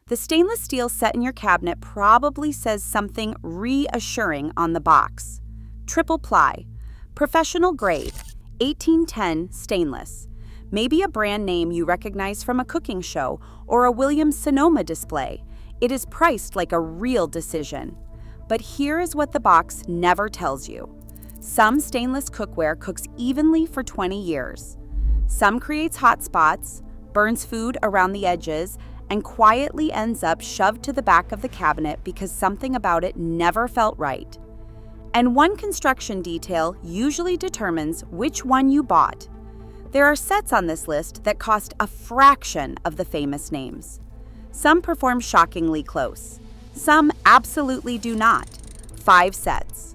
The stainless steel set in your cabinet probably says something reassuring on the box. Triple ply, professional grade, 1810 stainless. Maybe a brand name you recognize from a cooking show or a Williams-Sonoma display. It is priced like a real decision. But here is what the box never tells you. Some stainless cookware cooks evenly for 20 years. Some creates hot spots, burns food around the edges, and quietly ends up shoved to the back of the cabinet because something about it never felt right. And one construction detail usually determines which one you bought. There are sets on this list that cost a fraction of the famous names. Some perform shockingly close. Some absolutely do not. 5 sets.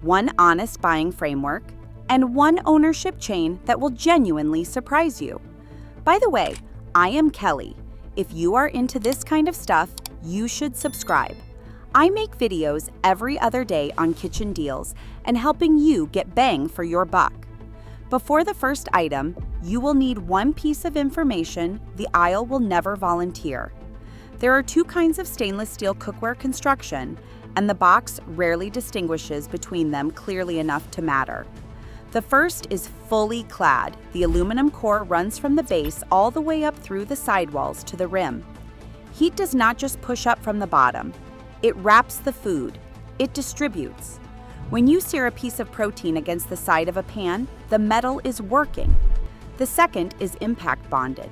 One honest buying framework, and one ownership chain that will genuinely surprise you. By the way, I am Kelly. If you are into this kind of stuff, you should subscribe. I make videos every other day on kitchen deals and helping you get bang for your buck. Before the first item, you will need one piece of information the aisle will never volunteer. There are 2 kinds of stainless steel cookware construction, and the box rarely distinguishes between them clearly enough to matter. The first is fully clad. The aluminum core runs from the base all the way up through the sidewalls to the rim. Heat does not just push up from the bottom. It wraps the food. It distributes. When you sear a piece of protein against the side of a pan, the metal is working. The second is impact bonded.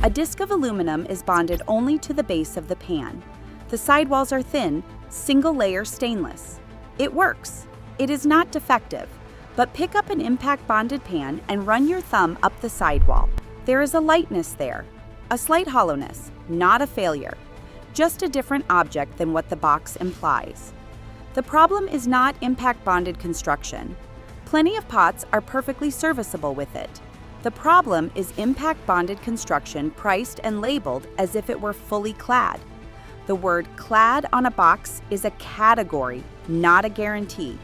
A disc of aluminum is bonded only to the base of the pan. The sidewalls are thin, single-layer stainless. It works. It is not defective. But pick up an impact bonded pan and run your thumb up the sidewall. There is a lightness there, a slight hollowness, not a failure, just a different object than what the box implies. The problem is not impact bonded construction. Plenty of pots are perfectly serviceable with it. The problem is impact bonded construction priced and labeled as if it were fully clad. The word clad on a box is a category, not a guarantee.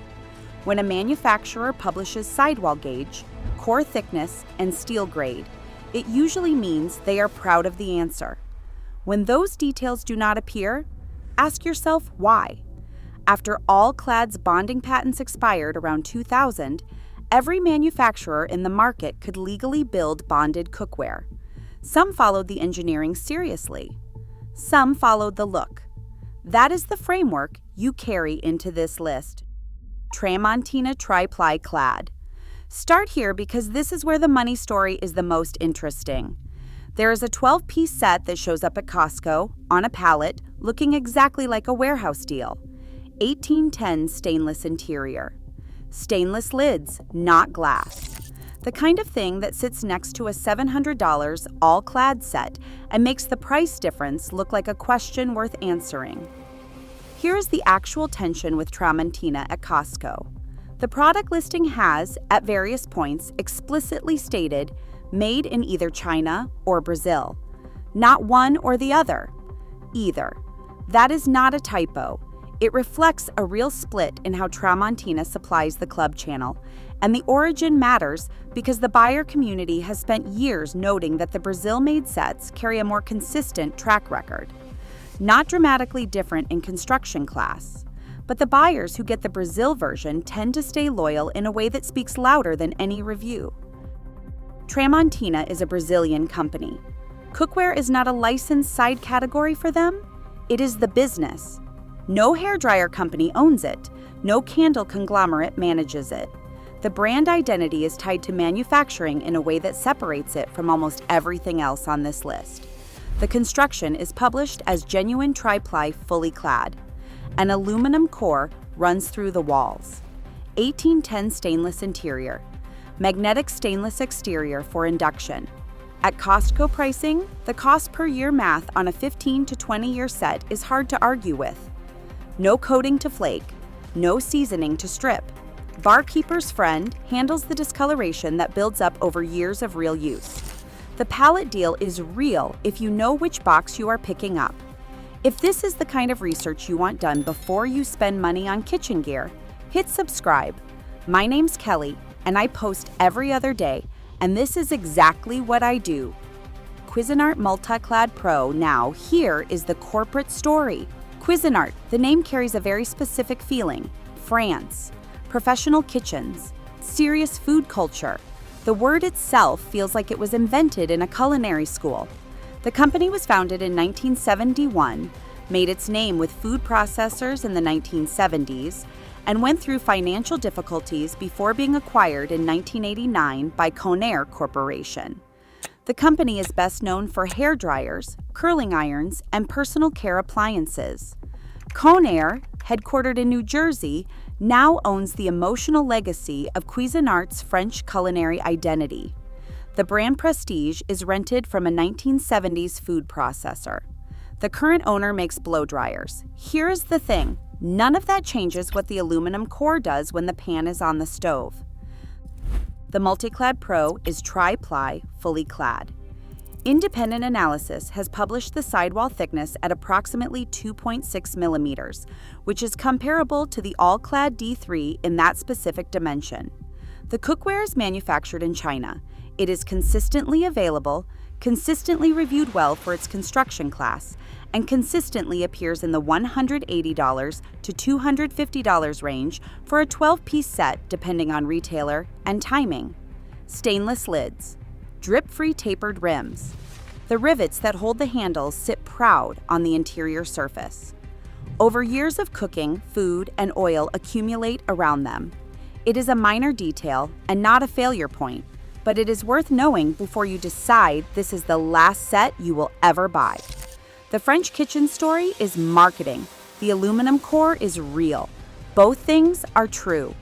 When a manufacturer publishes sidewall gauge, core thickness, and steel grade, it usually means they are proud of the answer. When those details do not appear, ask yourself why. After all Clad's bonding patents expired around 2000, every manufacturer in the market could legally build bonded cookware. Some followed the engineering seriously. Some followed the look. That is the framework you carry into this list. Tramontina Tri-Ply Clad. Start here because this is where the money story is the most interesting. There is a 12-piece set that shows up at Costco on a pallet looking exactly like a warehouse deal. 1810 stainless interior. Stainless lids, not glass. The kind of thing that sits next to a $700 all-clad set and makes the price difference look like a question worth answering. Here is the actual tension with Tramontina at Costco. The product listing has, at various points, explicitly stated, made in either China or Brazil. Not one or the other. Either. That is not a typo. It reflects a real split in how Tramontina supplies the club channel, and the origin matters because the buyer community has spent years noting that the Brazil-made sets carry a more consistent track record. Not dramatically different in construction class, but the buyers who get the Brazil version tend to stay loyal in a way that speaks louder than any review. Tramontina is a Brazilian company. Cookware is not a licensed side category for them, it is the business. No hairdryer company owns it, no candle conglomerate manages it. The brand identity is tied to manufacturing in a way that separates it from almost everything else on this list. The construction is published as genuine tri-ply fully clad. An aluminum core runs through the walls. 1810 stainless interior. Magnetic stainless exterior for induction. At Costco pricing, the cost per year math on a 15 to 20-year set is hard to argue with. No coating to flake, no seasoning to strip. Barkeeper's friend handles the discoloration that builds up over years of real use. The pallet deal is real if you know which box you are picking up. If this is the kind of research you want done before you spend money on kitchen gear, hit subscribe. My name's Kelly, and I post every other day, and this is exactly what I do. Cuisinart Multi-Clad Pro. Now, here is the corporate story. Cuisinart, the name carries a very specific feeling. France, professional kitchens, serious food culture. The word itself feels like it was invented in a culinary school. The company was founded in 1971, made its name with food processors in the 1970s, and went through financial difficulties before being acquired in 1989 by Cookware Corporation. The company is best known for hair dryers, curling irons, and personal care appliances. Cookware, headquartered in New Jersey, now owns the emotional legacy of Cuisinart's French culinary identity. The brand prestige is rented from a 1970s food processor. The current owner makes blow dryers. Here's the thing, none of that changes what the aluminum core does when the pan is on the stove. The Multi-Clad Pro is tri-ply, fully clad. Independent analysis has published the sidewall thickness at approximately 2.6 millimeters, which is comparable to the all-clad D3 in that specific dimension. The cookware is manufactured in China. It is consistently available, consistently reviewed well for its construction class, and consistently appears in the $180 to $250 range for a 12-piece set depending on retailer and timing. Stainless lids. Drip-free tapered rims. The rivets that hold the handles sit proud on the interior surface. Over years of cooking, food and oil accumulate around them. It is a minor detail and not a failure point, but it is worth knowing before you decide this is the last set you will ever buy. The French kitchen story is marketing. The aluminum core is real. Both things are true.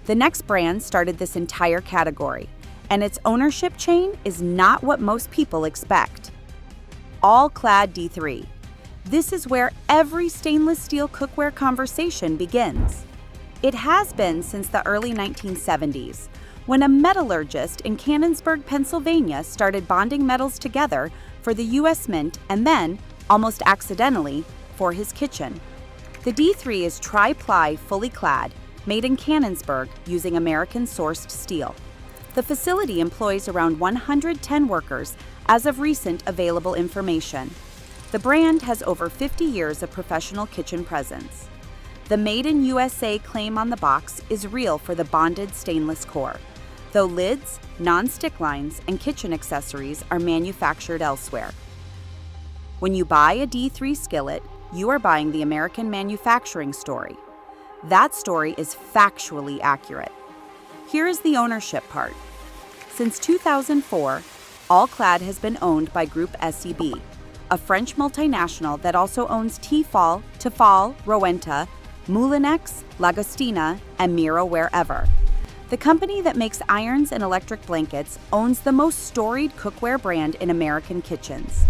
The next brand started this entire category, and its ownership chain is not what most people expect. All-clad D3. This is where every stainless steel cookware conversation begins. It has been since the early 1970s, when a metallurgist in Canonsburg, Pennsylvania started bonding metals together for the U.S. Mint and then, almost accidentally, for his kitchen. The D3 is tri-ply, fully clad, made in Canonsburg using American-sourced steel. The facility employs around 110 workers as of recent available information. The brand has over 50 years of professional kitchen presence. The Made in USA claim on the box is real for the bonded stainless core, though lids, non-stick lines, and kitchen accessories are manufactured elsewhere. When you buy a D3 skillet, you are buying the American manufacturing story. That story is factually accurate. Here is the ownership part. Since 2004, All-Clad has been owned by Group SEB, a French multinational that also owns Tefal, Rowenta, Moulinex, Lagostina, and Miro Wherever. The company that makes irons and electric blankets owns the most storied cookware brand in American kitchens.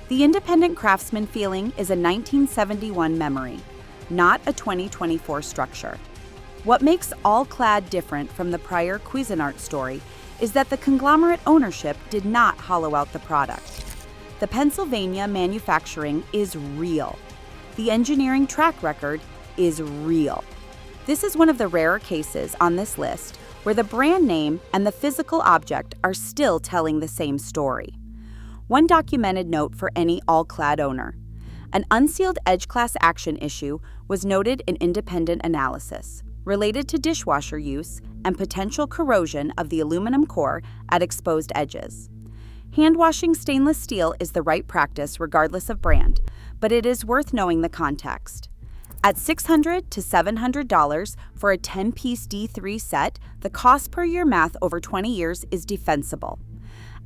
The independent craftsman feeling is a 1971 memory, not a 2024 structure. What makes All-Clad different from the prior Cuisinart story is that the conglomerate ownership did not hollow out the product. The Pennsylvania manufacturing is real. The engineering track record is real. This is one of the rarer cases on this list where the brand name and the physical object are still telling the same story. One documented note for any All-Clad owner. An unsealed edge class action issue was noted in independent analysis, related to dishwasher use and potential corrosion of the aluminum core at exposed edges. Hand-washing stainless steel is the right practice regardless of brand, but it is worth knowing the context. At $600 to $700 for a 10-piece D3 set, the cost per year math over 20 years is defensible.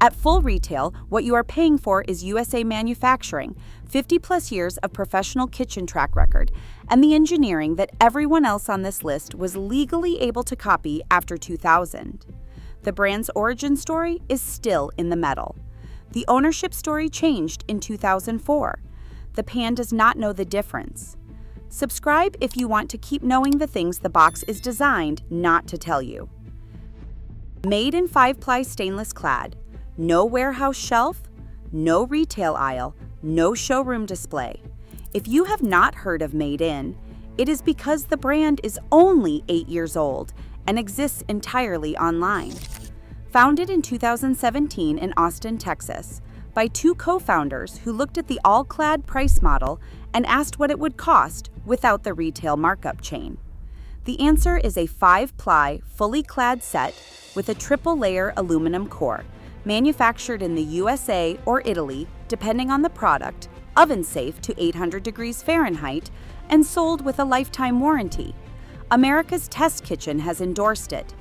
At full retail, what you are paying for is USA manufacturing, 50-plus years of professional kitchen track record, and the engineering that everyone else on this list was legally able to copy after 2000. The brand's origin story is still in the metal. The ownership story changed in 2004. The pan does not know the difference. Subscribe if you want to keep knowing the things the box is designed not to tell you. Made in 5-ply stainless clad. No warehouse shelf, no retail aisle, no showroom display. If you have not heard of Made In, it is because the brand is only 8 years old and exists entirely online. Founded in 2017 in Austin, Texas, by two co-founders who looked at the all-clad price model and asked what it would cost without the retail markup chain. The answer is a 5-ply, fully clad set with a triple-layer aluminum core, manufactured in the USA or Italy, depending on the product, oven-safe to 800 degrees Fahrenheit, and sold with a lifetime warranty. America's Test Kitchen has endorsed it.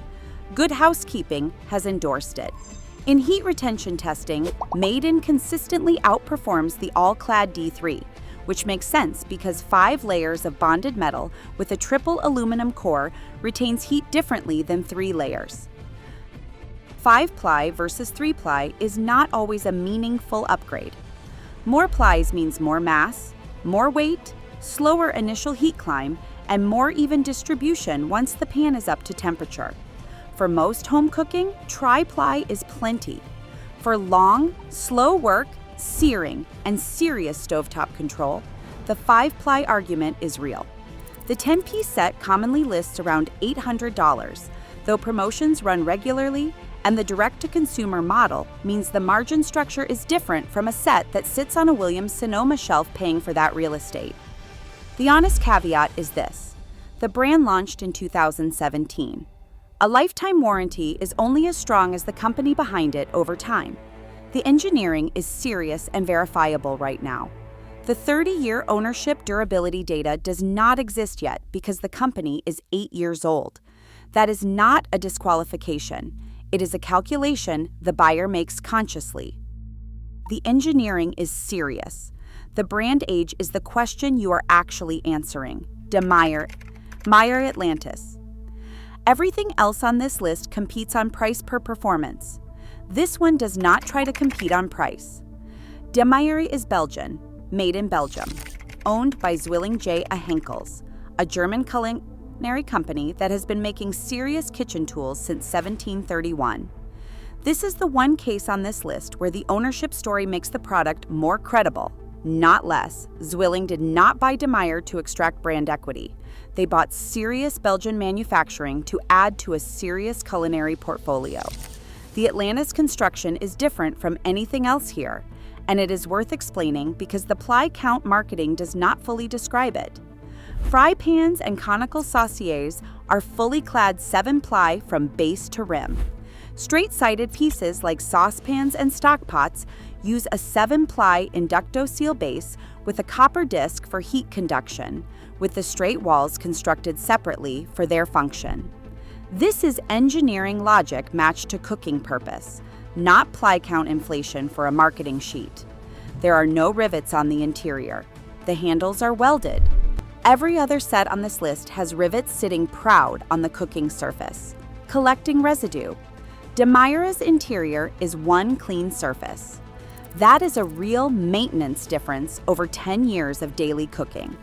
Good Housekeeping has endorsed it. In heat retention testing, Made In consistently outperforms the all-clad D3, which makes sense because 5 layers of bonded metal with a triple aluminum core retains heat differently than 3 layers. 5-ply versus 3-ply is not always a meaningful upgrade. More plies means more mass, more weight, slower initial heat climb, and more even distribution once the pan is up to temperature. For most home cooking, tri-ply is plenty. For long, slow work, searing, and serious stovetop control, the 5-ply argument is real. The 10-piece set commonly lists around $800, though promotions run regularly, and the direct-to-consumer model means the margin structure is different from a set that sits on a Williams-Sonoma shelf paying for that real estate. The honest caveat is this: the brand launched in 2017. A lifetime warranty is only as strong as the company behind it over time. The engineering is serious and verifiable right now. The 30-year ownership durability data does not exist yet because the company is 8 years old. That is not a disqualification. It is a calculation the buyer makes consciously. The engineering is serious. The brand age is the question you are actually answering. Meyer Atlantis. Everything else on this list competes on price per performance. This one does not try to compete on price. Meyer is Belgian, made in Belgium, owned by Zwilling J. Henkels, a German culinary company that has been making serious kitchen tools since 1731. This is the one case on this list where the ownership story makes the product more credible, not less. Zwilling did not buy Meyer to extract brand equity. They bought serious Belgian manufacturing to add to a serious culinary portfolio. The Atlantis construction is different from anything else here, and it is worth explaining because the ply count marketing does not fully describe it. Fry pans and conical sauciers are fully clad 7-ply from base to rim. Straight-sided pieces like saucepans and stockpots use a 7-ply Inducto-Seal base with a copper disc for heat conduction, with the straight walls constructed separately for their function. This is engineering logic matched to cooking purpose, not ply count inflation for a marketing sheet. There are no rivets on the interior. The handles are welded. Every other set on this list has rivets sitting proud on the cooking surface, collecting residue. Meyer's interior is one clean surface. That is a real maintenance difference over 10 years of daily cooking.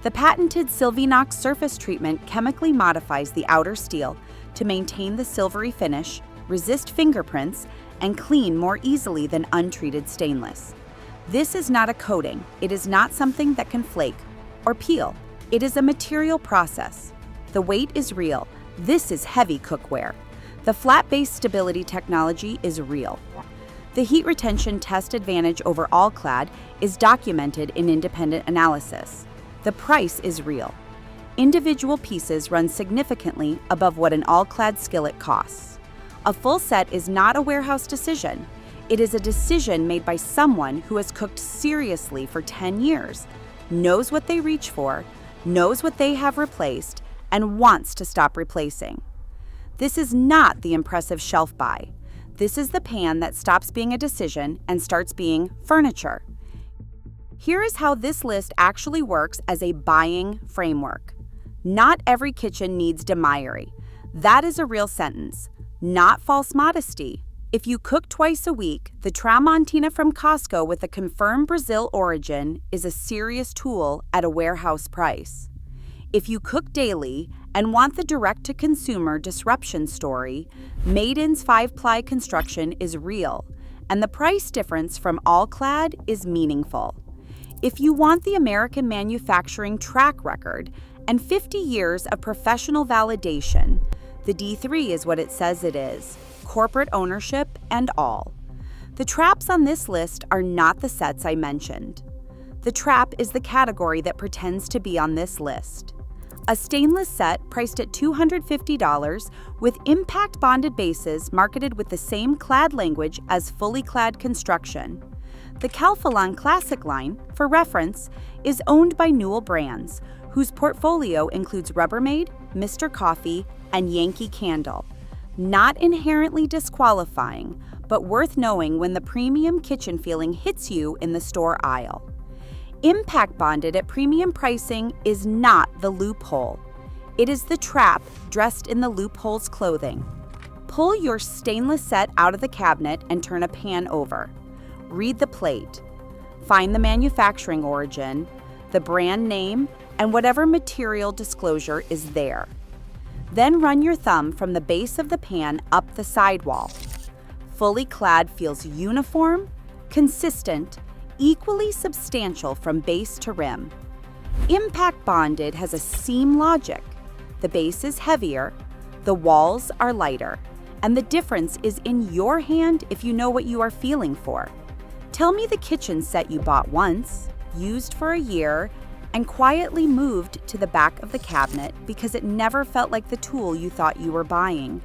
The patented Silvinox surface treatment chemically modifies the outer steel to maintain the silvery finish, resist fingerprints, and clean more easily than untreated stainless. This is not a coating. It is not something that can flake or peel. It is a material process. The weight is real. This is heavy cookware. The flat-base stability technology is real. The heat retention test advantage over all-clad is documented in independent analysis. The price is real. Individual pieces run significantly above what an all-clad skillet costs. A full set is not a warehouse decision. It is a decision made by someone who has cooked seriously for 10 years, knows what they reach for, knows what they have replaced, and wants to stop replacing. This is not the impressive shelf buy. This is the pan that stops being a decision and starts being furniture. Here is how this list actually works as a buying framework. Not every kitchen needs Meyer. That is a real sentence, not false modesty. If you cook twice a week, the Tramontina from Costco with a confirmed Brazil origin is a serious tool at a warehouse price. If you cook daily and want the direct-to-consumer disruption story, Made In's 5-ply construction is real, and the price difference from all-clad is meaningful. If you want the American manufacturing track record and 50 years of professional validation, the D3 is what it says it is, corporate ownership and all. The traps on this list are not the sets I mentioned. The trap is the category that pretends to be on this list. A stainless set priced at $250 with impact bonded bases marketed with the same clad language as fully clad construction. The Calphalon Classic line, for reference, is owned by Newell Brands, whose portfolio includes Rubbermaid, Mr. Coffee, and Yankee Candle. Not inherently disqualifying, but worth knowing when the premium kitchen feeling hits you in the store aisle. Impact bonded at premium pricing is not the loophole. It is the trap dressed in the loophole's clothing. Pull your stainless set out of the cabinet and turn a pan over. Read the plate. Find the manufacturing origin, the brand name, and whatever material disclosure is there. Then run your thumb from the base of the pan up the sidewall. Fully clad feels uniform, consistent, equally substantial from base to rim. Impact bonded has a seam logic. The base is heavier, the walls are lighter, and the difference is in your hand if you know what you are feeling for. Tell me the kitchen set you bought once, used for a year, and quietly moved to the back of the cabinet because it never felt like the tool you thought you were buying.